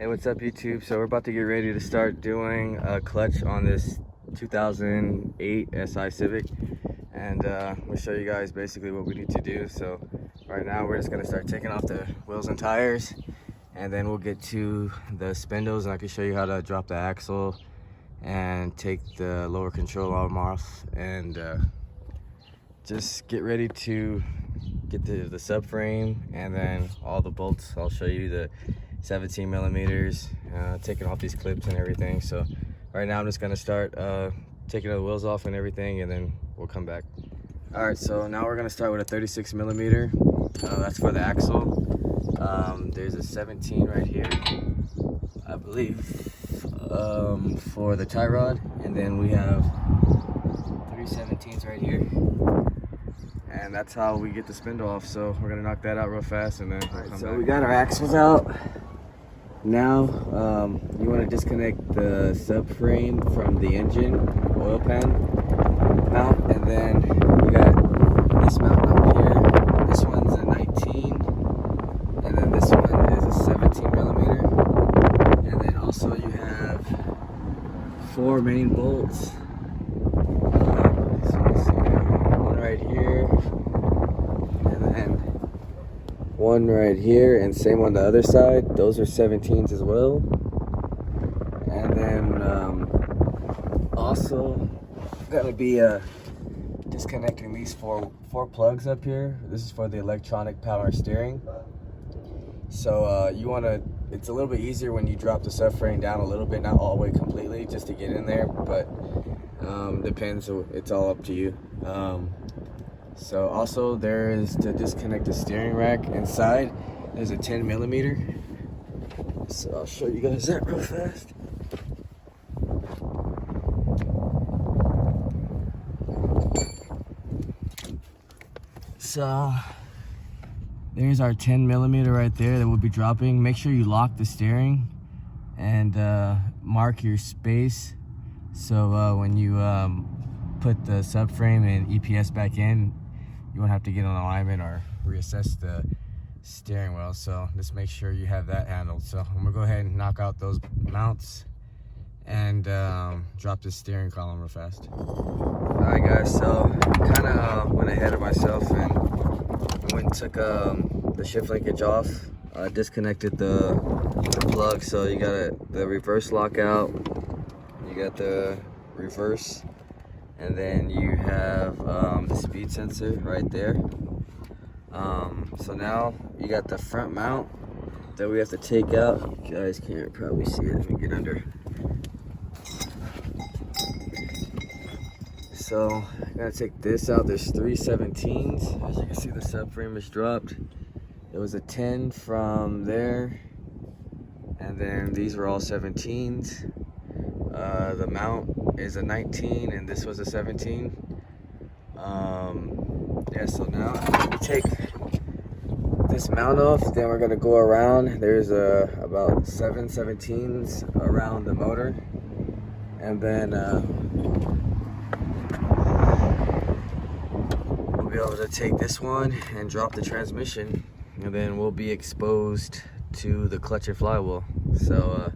Hey, what's up YouTube? So we're about to get ready to start doing a clutch on this 2008 SI Civic, and we'll show you guys basically what we need to do. So right now we're just going to start taking off the wheels and tires, and then we'll get to the spindles and I can show you how to drop the axle and take the lower control arm off, and just get ready to get the subframe and then all the bolts. I'll show you the 17 millimeters, taking off these clips and everything. So right now I'm just gonna start taking the wheels off and everything, and then we'll come back. All right, so now we're gonna start with a 36 millimeter. That's for the axle. There's a 17 right here, I believe, for the tie rod, and then we have 3 17s right here, and that's how we get the spindle off. So we're gonna knock that out real fast, and then we'll come back. We got our axles out. Now you want to disconnect the subframe from the engine oil pan mount, and then you got this mount up here. This one's a 19, and then this one is a 17 millimeter, and then also you have 4 main bolts. So you see one right here, and then one right here, and same on the other side. Those are 17s as well. And then also gonna be disconnecting these four plugs up here. This is for the electronic power steering. So you want to, it's a little bit easier when you drop the subframe down a little bit, not all the way completely, just to get in there, but depends, it's all up to you. So also there is to disconnect the steering rack inside. There's a 10 millimeter. So I'll show you guys that real fast. So there's our 10 millimeter right there that we'll be dropping. Make sure you lock the steering and mark your space. So when you put the subframe and EPS back in, you won't have to get an alignment or reassess the steering wheel. So just make sure you have that handled. So I'm gonna go ahead and knock out those mounts and drop this steering column real fast. All right guys, so kind of went ahead of myself and went and took the shift linkage off. I disconnected the plug. So you got the reverse lockout, you got the reverse, and then you have the speed sensor right there. So now you got the front mount that we have to take out. You guys can't probably see it. Let me get under. So I'm gonna take this out. There's 3 17s. As you can see, the subframe is dropped. It was a 10 from there, and then these were all 17s. The mount is a 19, and this was a 17. Yeah, so now we take this mount off, then we're gonna go around. There's about 7 17s around the motor, and then we'll be able to take this one and drop the transmission, and then we'll be exposed to the clutch and flywheel. So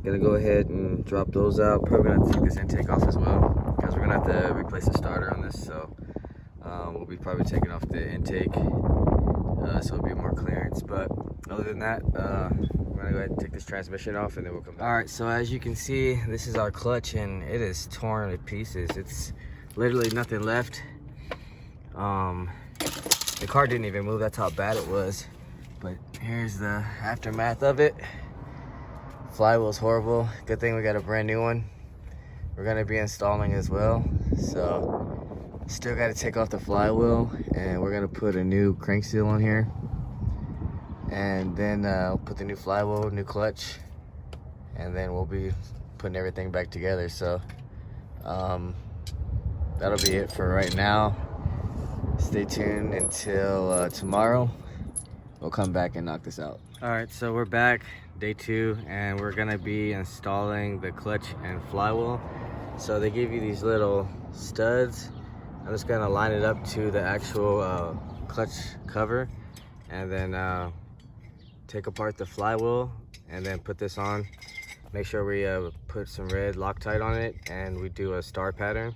gonna go ahead and drop those out. Probably gonna take this intake off as well, because we're gonna have to replace the starter on this. So we'll be probably taking off the intake, so it'll be more clearance. But other than that, we're gonna go ahead and take this transmission off, and then we'll come back. All right, so as you can see, this is our clutch, and it is torn to pieces. It's literally nothing left. The car didn't even move, that's how bad it was. But here's the aftermath of it. Flywheel's horrible. Good thing we got a brand new one. We're gonna be installing as well. So still gotta take off the flywheel, and we're gonna put a new crank seal on here, and then we'll put the new flywheel, new clutch, and then we'll be putting everything back together. So that'll be it for right now. Stay tuned until tomorrow. We'll come back and knock this out. All right, so we're back, day 2, and we're gonna be installing the clutch and flywheel. So they give you these little studs. I'm just gonna line it up to the actual clutch cover, and then take apart the flywheel and then put this on. Make sure we put some red Loctite on it, and we do a star pattern.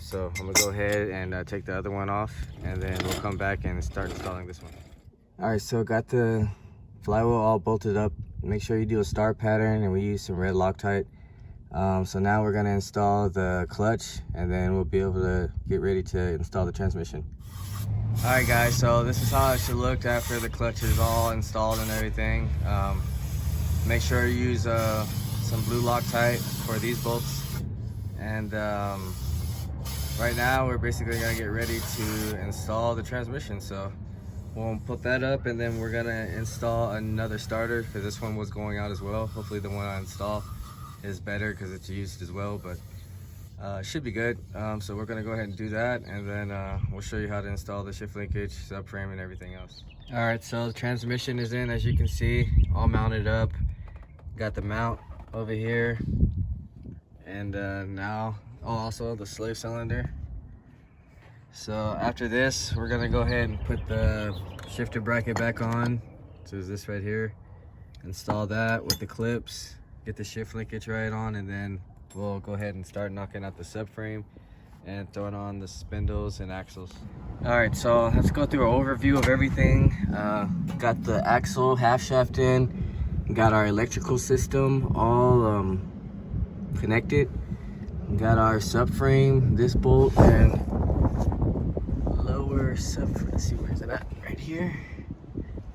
So I'm gonna go ahead and take the other one off, and then we'll come back and start installing this one. All right, so got the flywheel all bolted up. Make sure you do a star pattern, and we use some red Loctite. So now we're gonna install the clutch, and then we'll be able to get ready to install the transmission. All right guys, so this is how it should look after the clutch is all installed and everything. Make sure you use some blue Loctite for these bolts. And right now we're basically gonna get ready to install the transmission. So we'll put that up, and then we're gonna install another starter, because this one was going out as well. Hopefully the one I install is better because it's used as well, but it should be good. So we're gonna go ahead and do that, and then we'll show you how to install the shift linkage, subframe, and everything else. All right, so the transmission is in, as you can see, all mounted up. Got the mount over here, and now also the slave cylinder. So after this, we're gonna go ahead and put the shifter bracket back on. So is this right here? Install that with the clips, get the shift linkage right on, and then we'll go ahead and start knocking out the subframe and throwing on the spindles and axles. All right, so let's go through an overview of everything. Got the axle half shaft in, got our electrical system all connected, got our subframe, this bolt and lower subframe. Let's see, where's it at? Right here,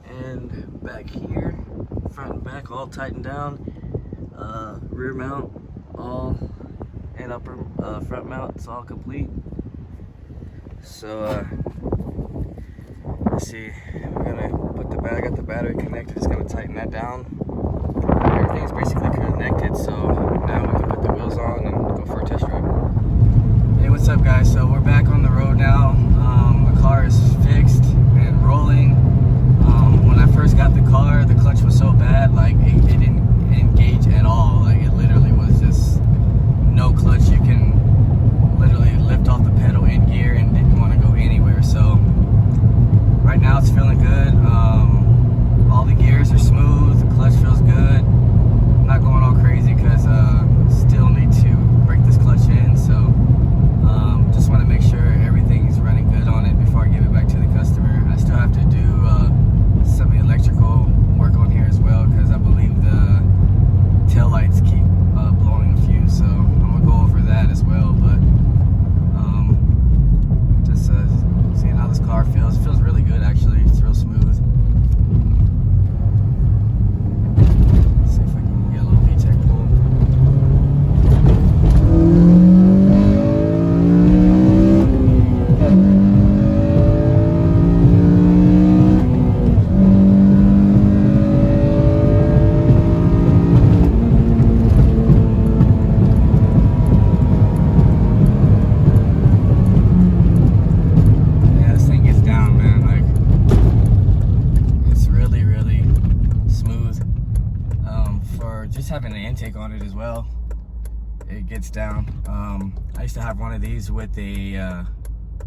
and back here, front and back all tightened down. Rear mount all, and upper front mount, it's all complete. So let's see, we're gonna put I got the battery connected, it's gonna tighten that down. Everything's basically connected, so now we can put the wheels on and go for a test drive. Hey, what's up guys? So we're back on the road now. The car is fixed and rolling. When I first got the car, the clutch was so bad, like it didn't engage at all. Like it literally was just no clutch. You can literally lift off the pedal in gear and didn't want to go anywhere. So right now it's feeling good. All the gears are smooth, the clutch feels good. I'm not going all crazy because still need to break this clutch in. So just want to make sure everything's running good on it before I give it back to the customer. I still have to do some electrical work on here as well, because I believe the tail lights keep blowing a fuse, so I'm gonna go over that as well. But just seeing how this car feels. It feels really good actually. It's real smooth. Let's see if we can get a little VTEC pull. Having an intake on it as well, it gets down. I used to have one of these with a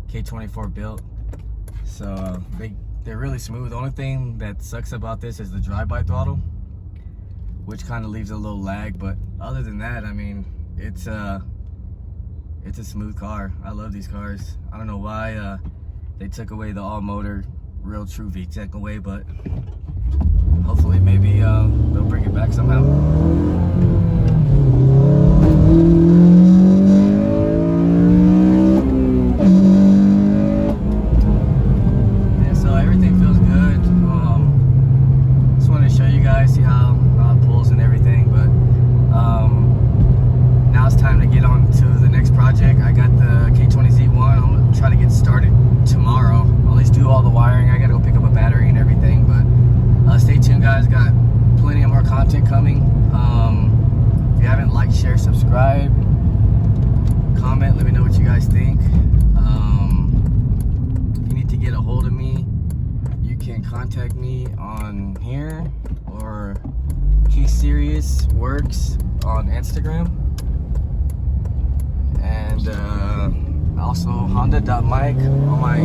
K24 built, so they're really smooth. The only thing that sucks about this is the drive-by throttle, which kind of leaves a little lag, but other than that, I mean, it's a smooth car. I love these cars. I don't know why they took away the all-motor real true VTEC away, but hopefully maybe they'll bring it back somehow. Yeah, so everything feels good. Just wanted to show you guys, see how it pulls and everything, but now it's time to get on to the next project. I got the K20Z1. I'm gonna try to get started tomorrow. At least do all the wiring. I gotta go pick up a battery and everything, but stay tuned guys, got plenty of more content coming. If you haven't liked, share, subscribe, comment, let me know what you guys think. If you need to get a hold of me, you can contact me on here, or Key Serious Works on Instagram, and also Honda.mic on my